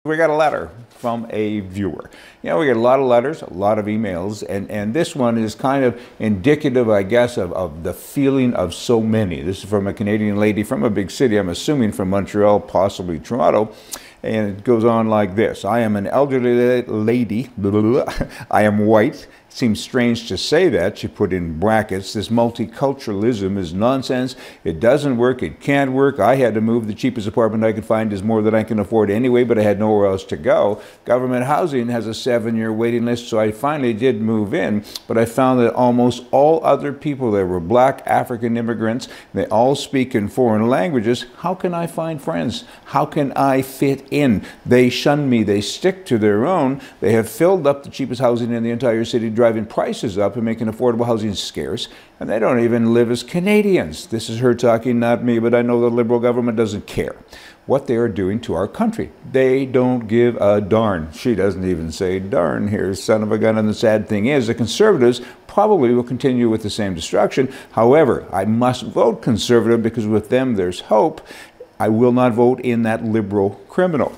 We got a letter from a viewer. You know, we get a lot of letters, a lot of emails, and this one is kind of indicative, I guess, of the feeling of so many. This is from a Canadian lady from a big city, I'm assuming from Montreal, possibly Toronto. And it goes on like this. I am an elderly lady. I am white. Seems strange to say that. She put in brackets. This multiculturalism is nonsense. It doesn't work. It can't work. I had to move. The cheapest apartment I could find is more than I can afford anyway, but I had nowhere else to go. Government housing has a 7-year waiting list, so I finally did move in, but I found that almost all other people there were black African immigrants. They all speak in foreign languages. How can I find friends? How can I fit in? They shun me. They stick to their own. They have filled up the cheapest housing in the entire city, driving prices up and making affordable housing scarce, and they don't even live as Canadians. This is her talking, not me, but I know the Liberal government doesn't care what they are doing to our country. They don't give a darn. She doesn't even say darn here, son of a gun. And the sad thing is, the Conservatives probably will continue with the same destruction. However, I must vote Conservative because with them there's hope. I will not vote in that Liberal criminal.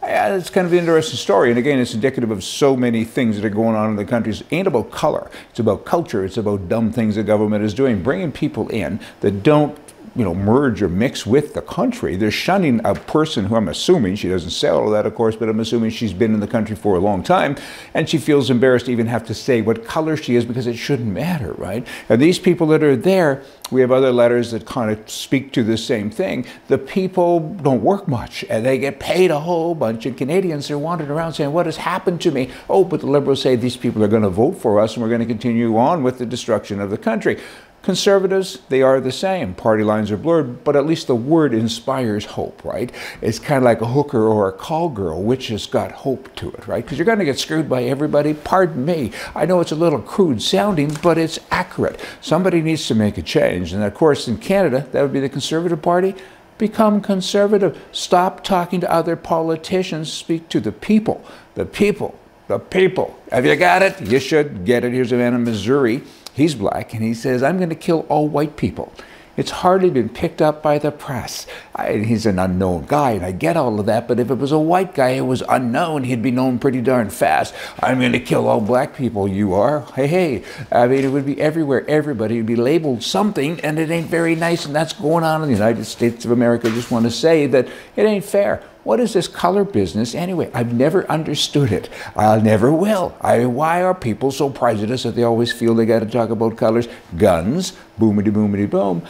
It's kind of an interesting story, and again, it's indicative of so many things that are going on in the country. It ain't about color, it's about culture, it's about dumb things the government is doing, bringing people in that don't, you know, merge or mix with the country. They're shunning a person who I'm assuming, she doesn't say all of that, of course, but I'm assuming she's been in the country for a long time, and she feels embarrassed to even have to say what color she is because it shouldn't matter, right? And these people that are there, we have other letters that kind of speak to the same thing. The people don't work much, and they get paid a whole bunch, and Canadians are wandering around saying, what has happened to me? Oh, but the Liberals say these people are going to vote for us, and we're going to continue on with the destruction of the country. Conservatives, they are the same. Party lines are blurred, but at least the word inspires hope, right? It's kind of like a hooker or a call girl, which has got hope to it, right? Because you're going to get screwed by everybody. Pardon me. I know it's a little crude sounding, but it's accurate. Somebody needs to make a change. And of course, in Canada, that would be the Conservative Party. Become conservative. Stop talking to other politicians. Speak to the people. The people. The people. Have you got it? You should get it. Here's a man in Missouri. He's black, and he says, I'm going to kill all white people. It's hardly been picked up by the press. He's an unknown guy, and I get all of that, but if it was a white guy who was unknown, he'd be known pretty darn fast. I'm going to kill all black people. You are? Hey, hey. I mean, it would be everywhere. Everybody would be labeled something, and it ain't very nice, and that's going on in the United States of America. I just want to say that it ain't fair. What is this color business anyway? I've never understood it. I never will. Why are people so prejudiced that they always feel they got to talk about colors? Guns, boomity boomity boom.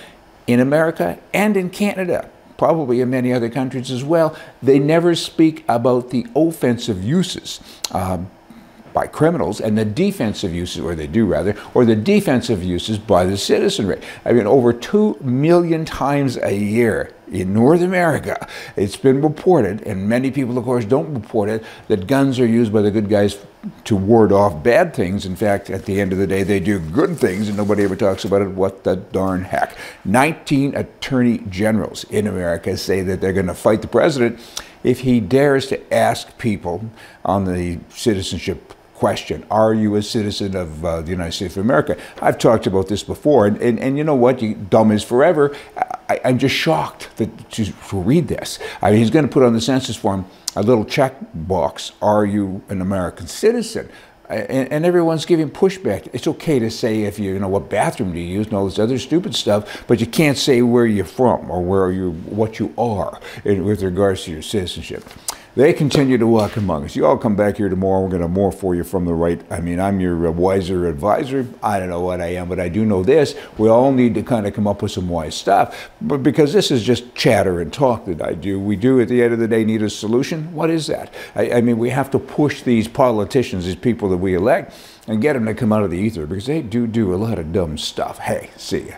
In America and in Canada, probably in many other countries as well, they never speak about the offensive uses by criminals and the defensive uses, or they do rather, or the defensive uses by the citizenry. I mean, over 2 million times a year in North America, it's been reported, and many people, of course, don't report it, that guns are used by the good guys to ward off bad things. In fact, at the end of the day, they do good things, and nobody ever talks about it. What the darn heck? 19 attorney generals in America say that they're going to fight the president if he dares to ask people on the citizenship question, are you a citizen of the United States of America? I've talked about this before, and you know what, you dumb is forever. I'm just shocked to read this. I mean, he's going to put on the census form a little check box, are you an American citizen? And everyone's giving pushback. It's okay to say if you know what bathroom do you use and all this other stupid stuff, but you can't say where you're from or what you are with regards to your citizenship. They continue to walk among us. You all come back here tomorrow. We're going to have more for you from the right. I mean, I'm your wiser advisor. I don't know what I am, but I do know this. We all need to kind of come up with some wise stuff. But because this is just chatter and talk that I do, we do at the end of the day need a solution. What is that? I mean, we have to push these politicians, these people that we elect, and get them to come out of the ether because they do a lot of dumb stuff. Hey, see ya.